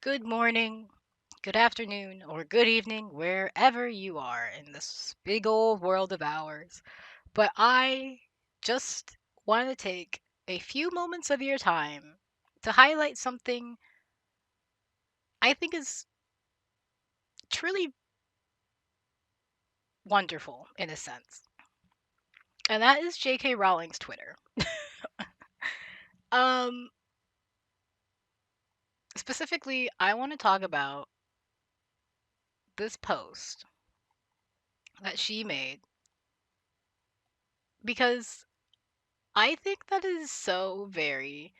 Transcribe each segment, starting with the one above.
Good morning, good afternoon, or good evening, wherever you are in this big old world of ours. But I just want to take a few moments of your time to highlight something I think is truly wonderful in a sense. And that is J.K. Rowling's Twitter. Um, Specifically, I want to talk about this post that she made because I think that is so very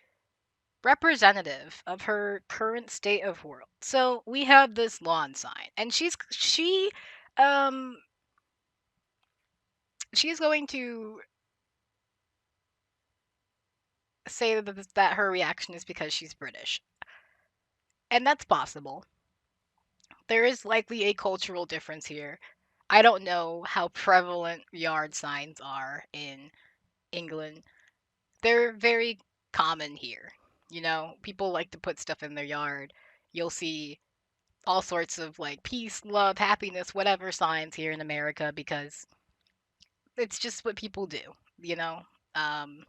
representative of her current state of world. So we have this lawn sign, and um she's going to say that her reaction is because she's British, and that's possible. There is likely a cultural difference here. I don't know how prevalent yard signs are in England. They're very common here. People like to put stuff in their yard. You'll see all sorts of like peace, love, happiness, whatever signs here in America because it's just what people do, you know. Um,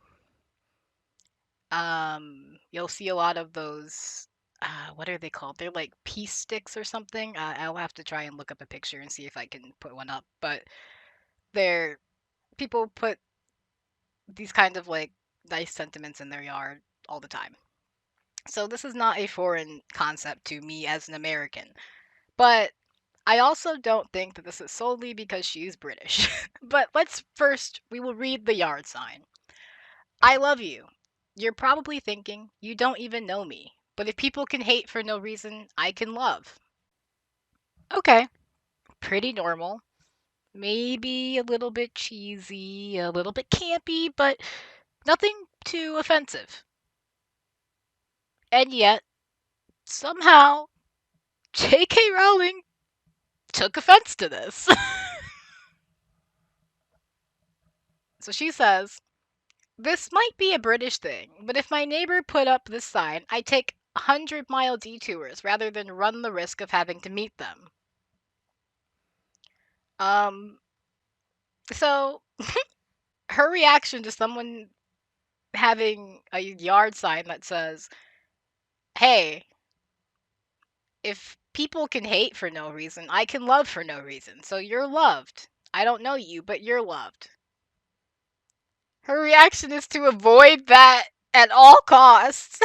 you'll see a lot of those. What are they called? They're like peace sticks or something. I'll have to try and look up a picture and see if I can put one up. But they're people put these kind of like nice sentiments in their yard all the time. So this is not a foreign concept to me as an American. But I also don't think that this is solely because she's British. But we will read the yard sign. I love you. You're probably thinking, you don't even know me. But if people can hate for no reason, I can love. Okay, pretty normal. Maybe a little bit cheesy, a little bit campy, but nothing too offensive. And yet, somehow, J.K. Rowling took offense to this. So she says, this might be a British thing, but if my neighbor put up this sign, I'd take 100-mile detours rather than run the risk of having to meet them. Um, so her reaction to someone having a yard sign that says, hey, if people can hate for no reason, I can love for no reason. So you're loved. I don't know you, but you're loved. Her reaction is to avoid that at all costs.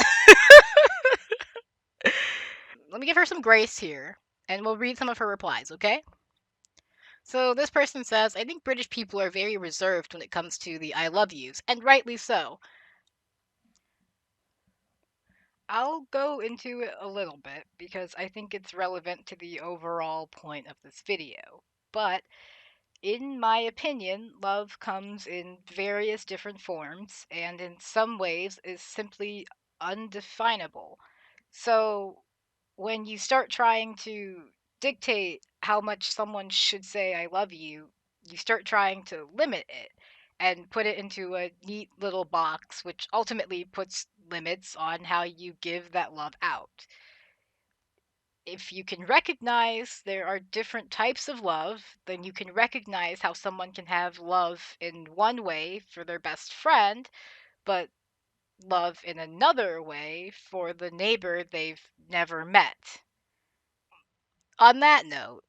Let me give her some grace here, and we'll read some of her replies, okay? So this person says, I think British people are very reserved when it comes to the I love yous, and rightly so. I'll go into it a little bit because I think it's relevant to the overall point of this video. But in my opinion, love comes in various different forms and in some ways is simply undefinable. So when you start trying to dictate how much someone should say I love you, you start trying to limit it and put it into a neat little box, which ultimately puts limits on how you give that love out. If you can recognize there are different types of love, then you can recognize how someone can have love in one way for their best friend, but love in another way for the neighbor they've never met. On that note,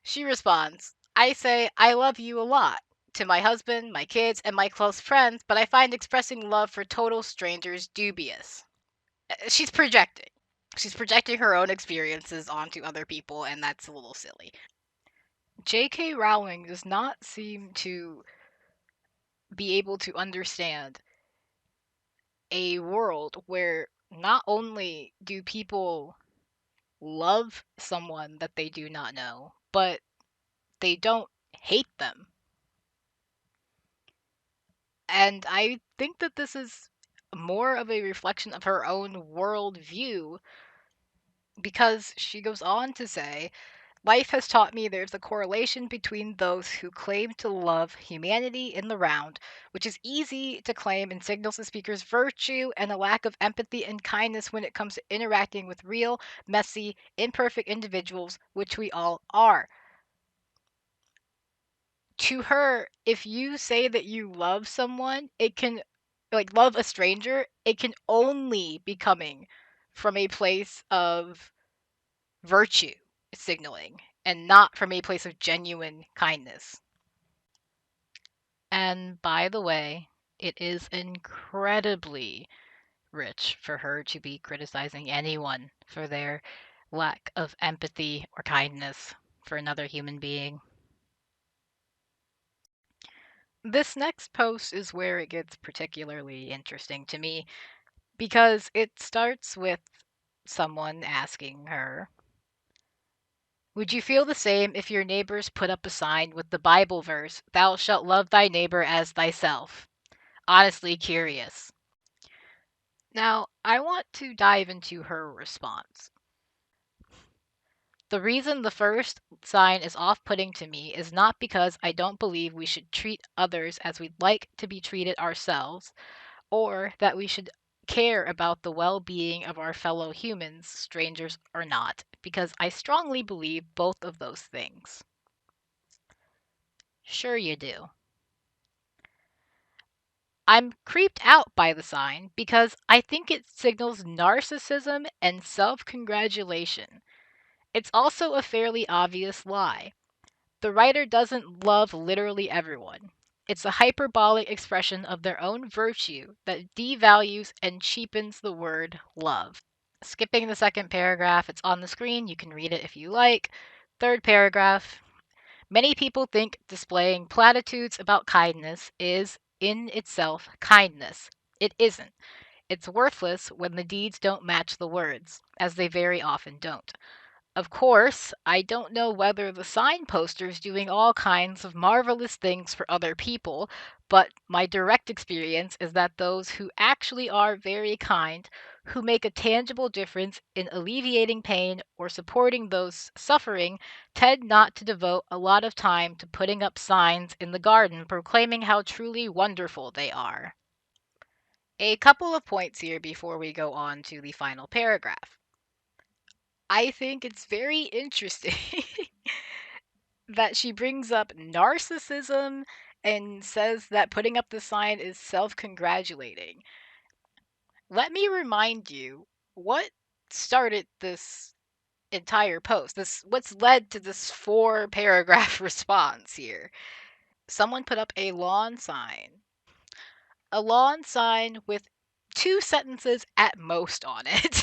she responds, I say, I love you a lot to my husband, my kids, and my close friends, but I find expressing love for total strangers dubious. She's projecting. She's projecting her own experiences onto other people, and that's a little silly. J.K. Rowling does not seem to be able to understand a world where not only do people love someone that they do not know, but they don't hate them. And I think that this is more of a reflection of her own worldview because she goes on to say, Life has taught me there's a correlation between those who claim to love humanity in the round, which is easy to claim and signals the speaker's virtue, and a lack of empathy and kindness when it comes to interacting with real, messy, imperfect individuals, which we all are. To her, if you say that you love someone, it can, like, love a stranger, it can only be coming from a place of virtue signaling and not from a place of genuine kindness. And by the way, it is incredibly rich for her to be criticizing anyone for their lack of empathy or kindness for another human being. This next post is where it gets particularly interesting to me because it starts with someone asking her, would you feel the same if your neighbors put up a sign with the Bible verse, "Thou shalt love thy neighbor as thyself"? Honestly curious. Now, I want to dive into her response. The reason the first sign is off putting to me is not because I don't believe we should treat others as we'd like to be treated ourselves, or that we should care about the well being of our fellow humans, strangers or not, because I strongly believe both of those things. Sure, you do. I'm creeped out by the sign because I think it signals narcissism and self congratulation. It's also a fairly obvious lie. The writer doesn't love literally everyone. It's a hyperbolic expression of their own virtue that devalues and cheapens the word love. Skipping the second paragraph, it's on the screen, you can read it if you like. Third paragraph, many people think displaying platitudes about kindness is, in itself, kindness. It isn't. It's worthless when the deeds don't match the words, as they very often don't. Of course, I don't know whether the signposter's doing all kinds of marvelous things for other people, but my direct experience is that those who actually are very kind, who make a tangible difference in alleviating pain or supporting those suffering, tend not to devote a lot of time to putting up signs in the garden proclaiming how truly wonderful they are. A couple of points here before we go on to the final paragraph. I think it's very interesting that she brings up narcissism and says that putting up the sign is self congratulating. Let me remind you what started this entire post. What's led to this 4 paragraph response here. Someone put up a lawn sign. A lawn sign with 2 sentences at most on it.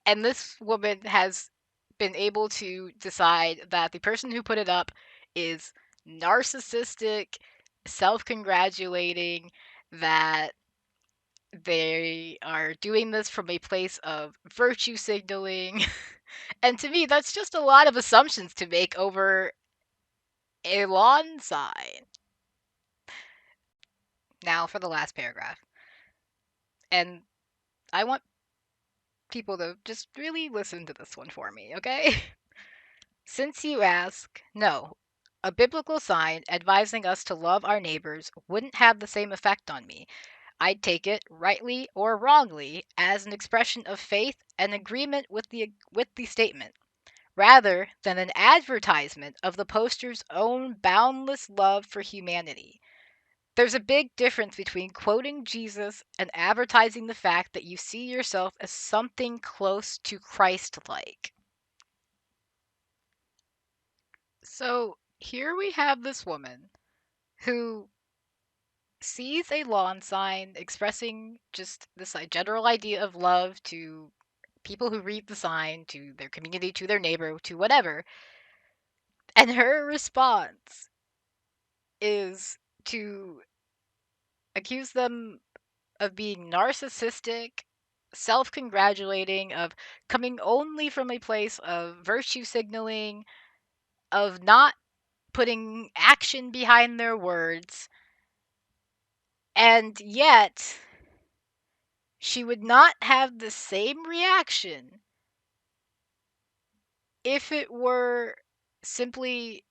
And this woman has been able to decide that the person who put it up is narcissistic, self congratulating, that they are doing this from a place of virtue signaling. And to me, that's just a lot of assumptions to make over a lawn sign. Now for the last paragraph. And I want people to just really listen to this one for me, okay? Since you ask, no, a biblical sign advising us to love our neighbors wouldn't have the same effect on me. I'd take it, rightly or wrongly, as an expression of faith and agreement with the statement, rather than an advertisement of the poster's own boundless love for humanity. There's a big difference between quoting Jesus and advertising the fact that you see yourself as something close to Christ-like. So here we have this woman who sees a lawn sign expressing just this general idea of love to people who read the sign, to their community, to their neighbor, to whatever. And her response is to accuse them of being narcissistic, self congratulating, of coming only from a place of virtue signaling, of not putting action behind their words. And yet, she would not have the same reaction if it were simply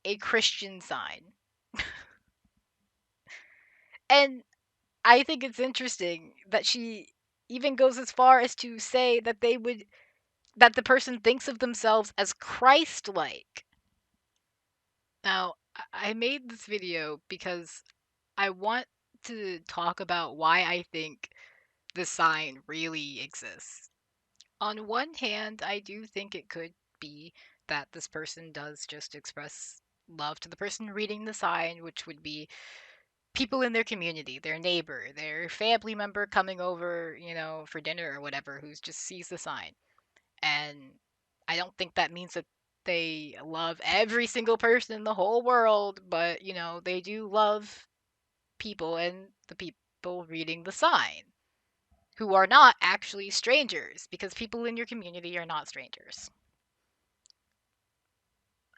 a Christian sign. And I think it's interesting that she even goes as far as to say that that the person thinks of themselves as Christ-like. Now, I made this video because I want to talk about why I think the sign really exists. On one hand, I do think it could be that this person does just express love to the person reading the sign, which would be people in their community, their neighbor, their family member coming over, for dinner or whatever, who just sees the sign. And I don't think that means that they love every single person in the whole world, but, they do love people and the people reading the sign who are not actually strangers because people in your community are not strangers.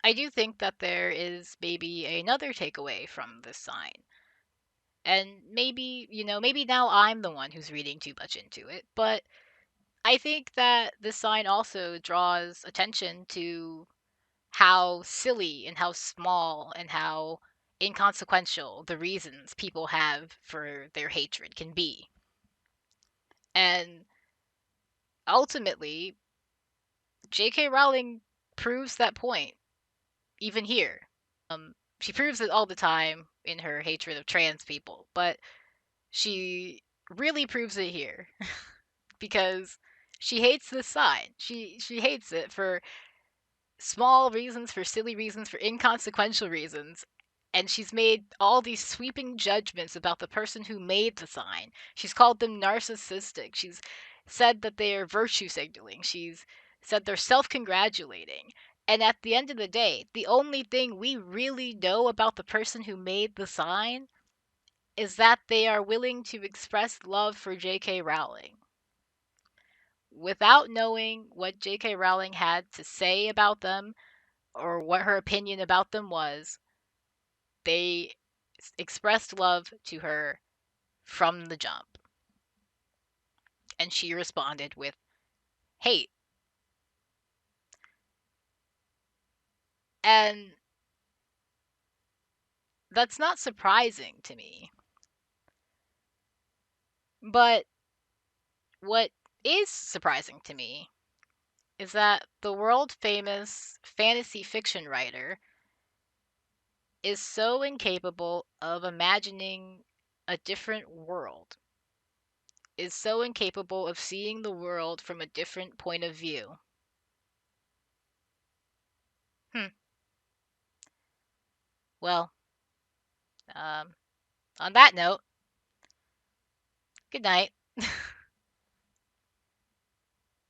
I do think that there is maybe another takeaway from this sign. And maybe, maybe now I'm the one who's reading too much into it, but I think that this sign also draws attention to how silly and how small and how inconsequential the reasons people have for their hatred can be. And ultimately, J.K. Rowling proves that point, even here. She proves it all the time in her hatred of trans people, but she really proves it here because she hates this sign. She hates it for small reasons, for silly reasons, for inconsequential reasons. And she's made all these sweeping judgments about the person who made the sign. She's called them narcissistic. She's said that they are virtue signaling. She's said they're self congratulating. And at the end of the day, the only thing we really know about the person who made the sign is that they are willing to express love for J.K. Rowling. Without knowing what J.K. Rowling had to say about them, or what her opinion about them was, they expressed love to her from the jump. And she responded with hate. And that's not surprising to me. But what is surprising to me is that the world famous fantasy fiction writer is so incapable of imagining a different world, is so incapable of seeing the world from a different point of view. Hmm. Well, um, on that note, good night.